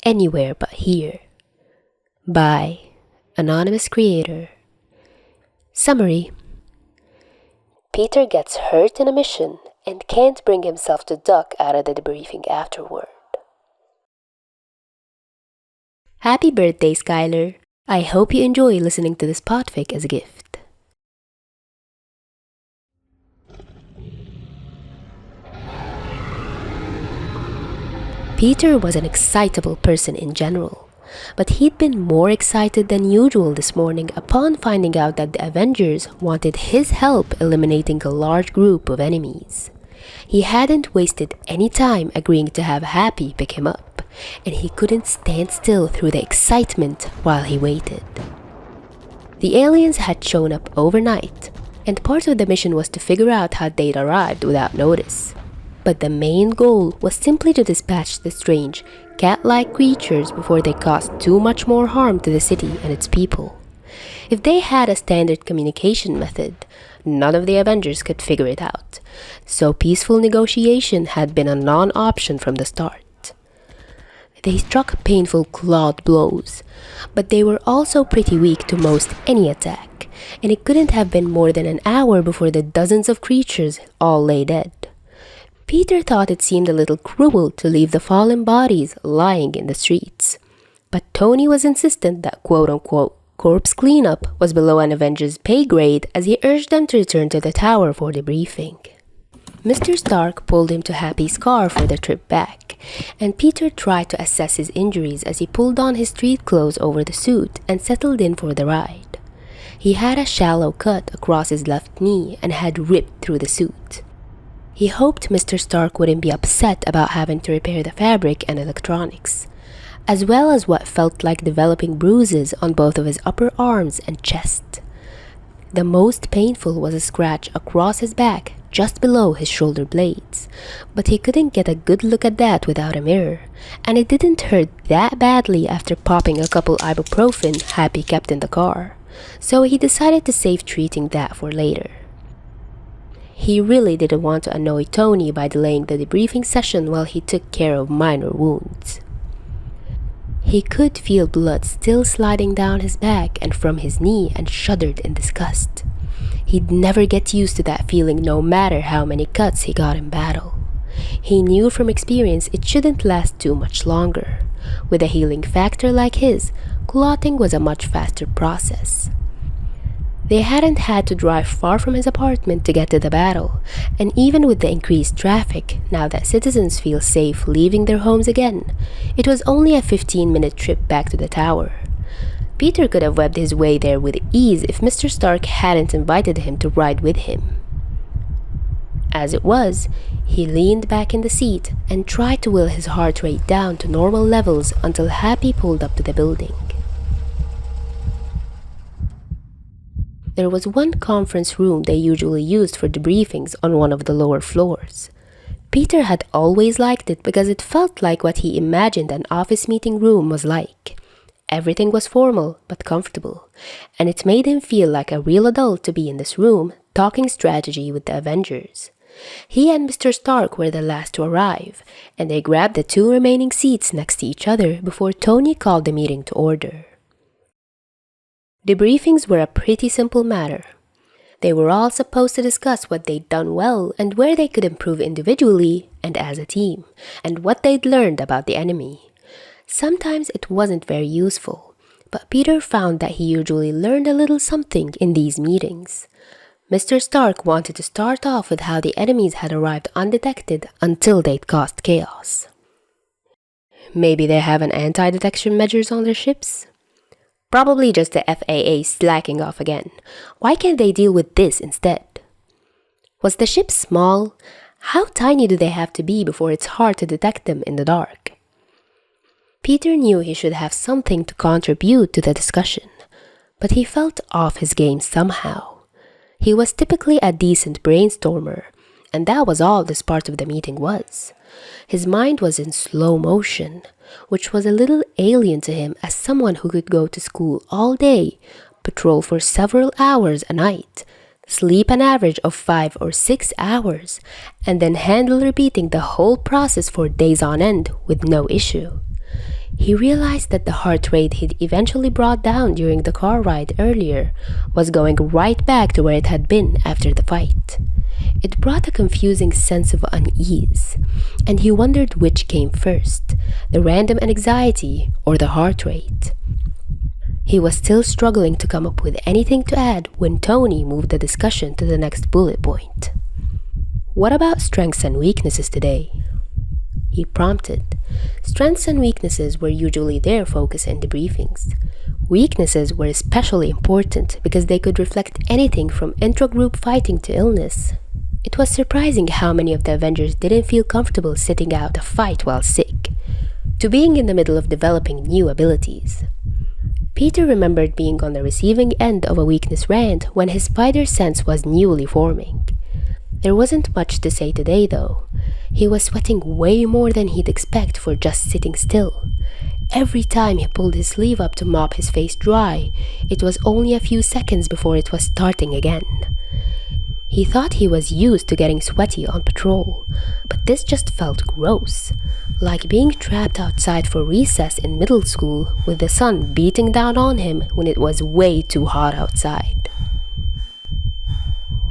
Anywhere But Here by Anonymous Creator. Summary: Peter gets hurt in a mission and can't bring himself to duck out of the debriefing afterward. Happy birthday, Skylar! I hope you enjoy listening to this podfic as a gift. Peter was an excitable person in general, but he'd been more excited than usual this morning upon finding out that the Avengers wanted his help eliminating a large group of enemies. He hadn't wasted any time agreeing to have Happy pick him up, and he couldn't stand still through the excitement while he waited. The aliens had shown up overnight, and part of the mission was to figure out how they'd arrived without notice. But the main goal was simply to dispatch the strange, cat-like creatures before they caused too much more harm to the city and its people. If they had a standard communication method, none of the Avengers could figure it out, so peaceful negotiation had been a non-option from the start. They struck painful clawed blows, but they were also pretty weak to most any attack, and it couldn't have been more than an hour before the dozens of creatures all lay dead. Peter thought it seemed a little cruel to leave the fallen bodies lying in the streets, but Tony was insistent that quote-unquote corpse cleanup was below an Avenger's pay grade as he urged them to return to the tower for debriefing. Mr. Stark pulled him to Happy's car for the trip back, and Peter tried to assess his injuries as he pulled on his street clothes over the suit and settled in for the ride. He had a shallow cut across his left knee and had ripped through the suit. He hoped Mr. Stark wouldn't be upset about having to repair the fabric and electronics, as well as what felt like developing bruises on both of his upper arms and chest. The most painful was a scratch across his back just below his shoulder blades, but he couldn't get a good look at that without a mirror, and it didn't hurt that badly after popping a couple ibuprofen Happy kept in the car, so he decided to save treating that for later. He really didn't want to annoy Tony by delaying the debriefing session while he took care of minor wounds. He could feel blood still sliding down his back and from his knee and shuddered in disgust. He'd never get used to that feeling no matter how many cuts he got in battle. He knew from experience it shouldn't last too much longer. With a healing factor like his, clotting was a much faster process. They hadn't had to drive far from his apartment to get to the battle, and even with the increased traffic, now that citizens feel safe leaving their homes again, it was only a 15-minute trip back to the tower. Peter could have webbed his way there with ease if Mr. Stark hadn't invited him to ride with him. As it was, he leaned back in the seat and tried to will his heart rate down to normal levels until Happy pulled up to the building. There was one conference room they usually used for debriefings on one of the lower floors. Peter had always liked it because it felt like what he imagined an office meeting room was like. Everything was formal but comfortable, and it made him feel like a real adult to be in this room talking strategy with the Avengers. He and Mr. Stark were the last to arrive, and they grabbed the two remaining seats next to each other before Tony called the meeting to order. Debriefings were a pretty simple matter. They were all supposed to discuss what they'd done well and where they could improve individually and as a team, and what they'd learned about the enemy. Sometimes it wasn't very useful, but Peter found that he usually learned a little something in these meetings. Mr. Stark wanted to start off with how the enemies had arrived undetected until they'd caused chaos. Maybe they have an anti-detection measures on their ships? Probably just the FAA slacking off again. Why can't they deal with this instead? Was the ship small? How tiny do they have to be before it's hard to detect them in the dark? Peter knew he should have something to contribute to the discussion, but he felt off his game somehow. He was typically a decent brainstormer, and that was all this part of the meeting was. His mind was in slow motion, which was a little alien to him as someone who could go to school all day, patrol for several hours a night, sleep an average of 5 or 6 hours, and then handle repeating the whole process for days on end with no issue. He realized that the heart rate he'd eventually brought down during the car ride earlier was going right back to where it had been after the fight. It brought a confusing sense of unease, and he wondered which came first, the random anxiety or the heart rate. He was still struggling to come up with anything to add when Tony moved the discussion to the next bullet point. "What about strengths and weaknesses today?" he prompted. Strengths and weaknesses were usually their focus in debriefings. Weaknesses were especially important because they could reflect anything from intra-group fighting to illness. It was surprising how many of the Avengers didn't feel comfortable sitting out a fight while sick, to being in the middle of developing new abilities. Peter remembered being on the receiving end of a weakness rant when his spider sense was newly forming. There wasn't much to say today though. He was sweating way more than he'd expect for just sitting still. Every time he pulled his sleeve up to mop his face dry, it was only a few seconds before it was starting again. He thought he was used to getting sweaty on patrol, but this just felt gross, like being trapped outside for recess in middle school with the sun beating down on him when it was way too hot outside.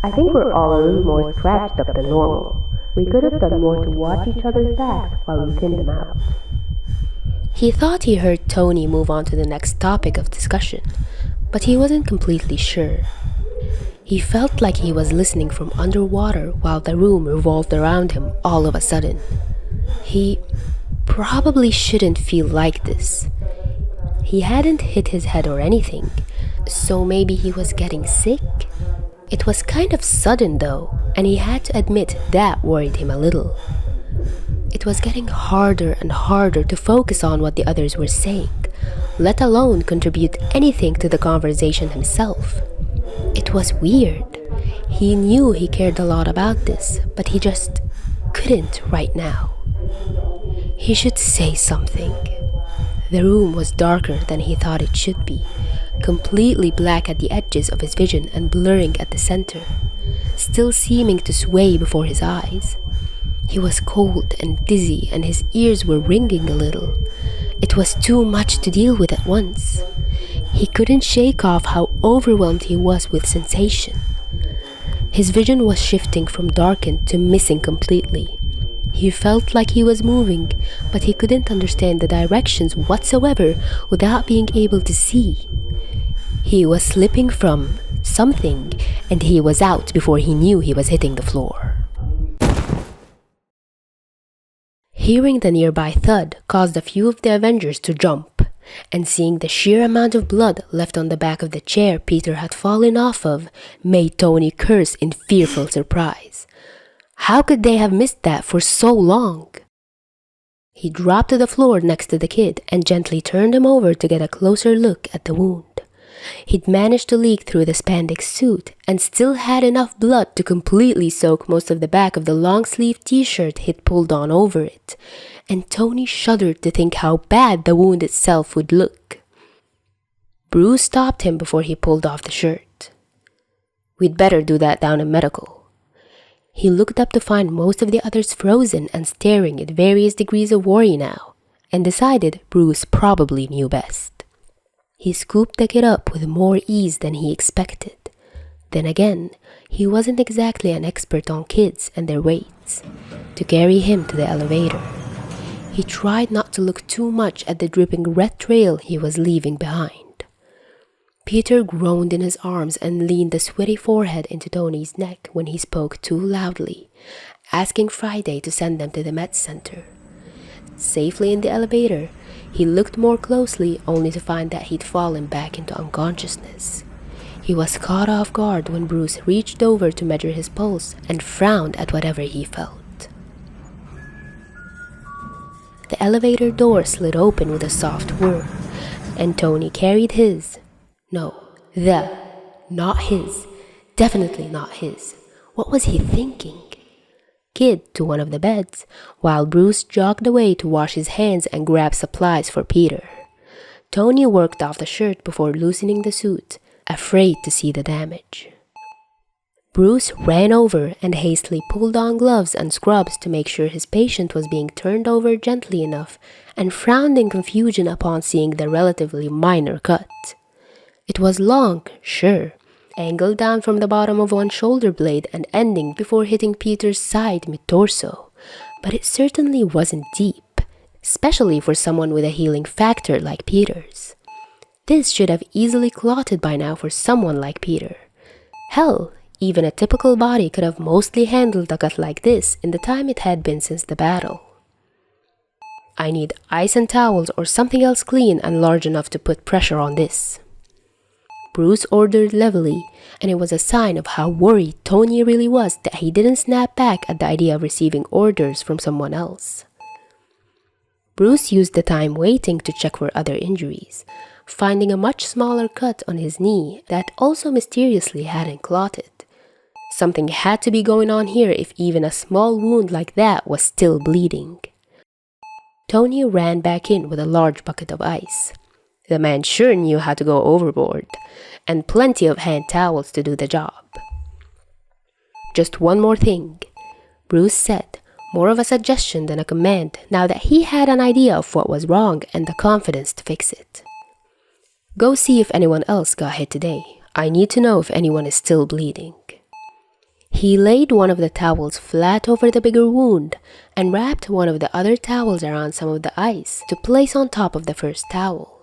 "I think we're all a little more scratched up than normal. We could have done more to watch each other's backs while we thinned them out." He thought he heard Tony move on to the next topic of discussion, but he wasn't completely sure. He felt like he was listening from underwater while the room revolved around him all of a sudden. He probably shouldn't feel like this. He hadn't hit his head or anything, so maybe he was getting sick? It was kind of sudden though, and he had to admit that worried him a little. It was getting harder and harder to focus on what the others were saying, let alone contribute anything to the conversation himself. It was weird. He knew he cared a lot about this, but he just couldn't right now. He should say something. The room was darker than he thought it should be, completely black at the edges of his vision and blurring at the center, still seeming to sway before his eyes. He was cold and dizzy and his ears were ringing a little. It was too much to deal with at once. He couldn't shake off how overwhelmed he was with sensation. His vision was shifting from darkened to missing completely. He felt like he was moving, but he couldn't understand the directions whatsoever without being able to see. He was slipping from something, and he was out before he knew he was hitting the floor. Hearing the nearby thud caused a few of the Avengers to jump, and seeing the sheer amount of blood left on the back of the chair Peter had fallen off of made Tony curse in fearful surprise. How could they have missed that for so long? He dropped to the floor next to the kid and gently turned him over to get a closer look at the wound. He'd managed to leak through the spandex suit and still had enough blood to completely soak most of the back of the long-sleeved t-shirt he'd pulled on over it, and Tony shuddered to think how bad the wound itself would look. Bruce stopped him before he pulled off the shirt. "We'd better do that down in medical." He looked up to find most of the others frozen and staring at various degrees of worry now, and decided Bruce probably knew best. He scooped the kid up with more ease than he expected. Then again, he wasn't exactly an expert on kids and their weights. To carry him to the elevator, he tried not to look too much at the dripping red trail he was leaving behind. Peter groaned in his arms and leaned the sweaty forehead into Tony's neck when he spoke too loudly, asking Friday to send them to the med center. Safely in the elevator, he looked more closely only to find that he'd fallen back into unconsciousness. He was caught off guard when Bruce reached over to measure his pulse and frowned at whatever he felt. The elevator door slid open with a soft whir, and Tony carried his. Not his. Definitely not his. What was he thinking? Kid to one of the beds, while Bruce jogged away to wash his hands and grab supplies for Peter. Tony worked off the shirt before loosening the suit, afraid to see the damage. Bruce ran over and hastily pulled on gloves and scrubs to make sure his patient was being turned over gently enough, and frowned in confusion upon seeing the relatively minor cut. It was long, sure, angled down from the bottom of one shoulder blade and ending before hitting Peter's side mid-torso, but it certainly wasn't deep, especially for someone with a healing factor like Peter's. This should have easily clotted by now for someone like Peter. Hell, even a typical body could have mostly handled a cut like this in the time it had been since the battle. I need ice and towels or something else clean and large enough to put pressure on this, Bruce ordered levelly, and it was a sign of how worried Tony really was that he didn't snap back at the idea of receiving orders from someone else. Bruce used the time waiting to check for other injuries, finding a much smaller cut on his knee that also mysteriously hadn't clotted. Something had to be going on here if even a small wound like that was still bleeding. Tony ran back in with a large bucket of ice. The man sure knew how to go overboard, and plenty of hand towels to do the job. Just one more thing, Bruce said, more of a suggestion than a command now that he had an idea of what was wrong and the confidence to fix it. Go see if anyone else got hit today. I need to know if anyone is still bleeding. He laid one of the towels flat over the bigger wound and wrapped one of the other towels around some of the ice to place on top of the first towel.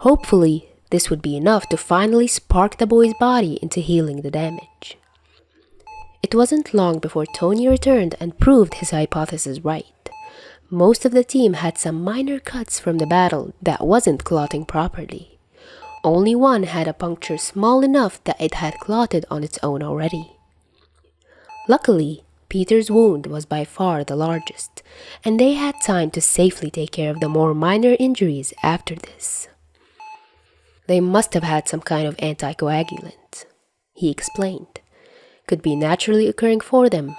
Hopefully, this would be enough to finally spark the boy's body into healing the damage. It wasn't long before Tony returned and proved his hypothesis right. Most of the team had some minor cuts from the battle that wasn't clotting properly. Only one had a puncture small enough that it had clotted on its own already. Luckily, Peter's wound was by far the largest, and they had time to safely take care of the more minor injuries after this. They must have had some kind of anticoagulant, he explained. Could be naturally occurring for them,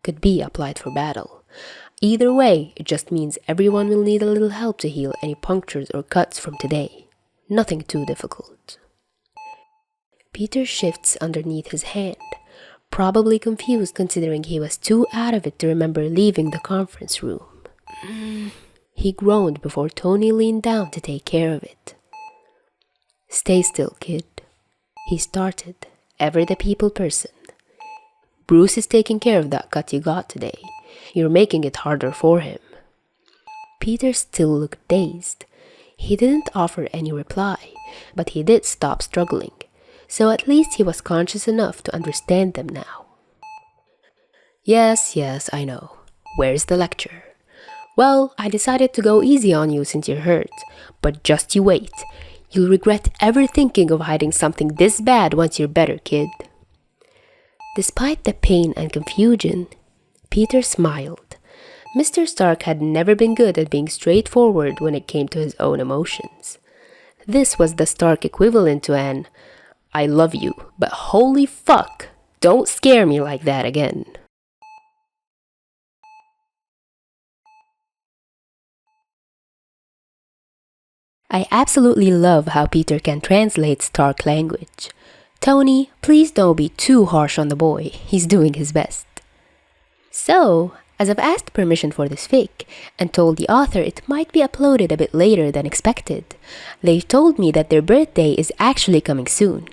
could be applied for battle. Either way, it just means everyone will need a little help to heal any punctures or cuts from today. Nothing too difficult. Peter shifts underneath his hand, probably confused considering he was too out of it to remember leaving the conference room. He groaned before Tony leaned down to take care of it. Stay still, kid, he started, ever the people person. Bruce is taking care of that cut you got today. You're making it harder for him. Peter still looked dazed. He didn't offer any reply, but he did stop struggling, so at least he was conscious enough to understand them now. Yes, I know. Where's the lecture? Well, I decided to go easy on you since you're hurt, but just you wait. You'll regret ever thinking of hiding something this bad once you're better, kid. Despite the pain and confusion, Peter smiled. Mr. Stark had never been good at being straightforward when it came to his own emotions. This was the Stark equivalent to an, I love you, but holy fuck, don't scare me like that again. I absolutely love how Peter can translate Stark language. Tony, please don't be too harsh on the boy. He's doing his best. So, as I've asked permission for this fic and told the author it might be uploaded a bit later than expected, they've told me that their birthday is actually coming soon.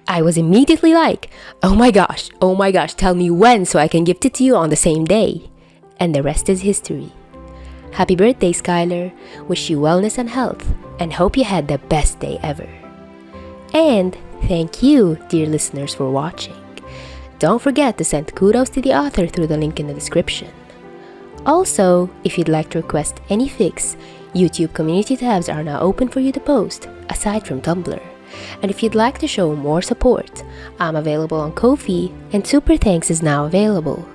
I was immediately like, oh my gosh, tell me when so I can gift it to you on the same day. And the rest is history. Happy birthday, Skylar. Wish you wellness and health, and hope you had the best day ever. And thank you, dear listeners, for watching. Don't forget to send kudos to the author through the link in the description. Also, if you'd like to request any fics, YouTube community tabs are now open for you to post, aside from Tumblr. And if you'd like to show more support, I'm available on Ko-fi, and Super Thanks is now available.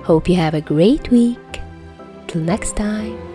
Hope you have a great week. Till next time.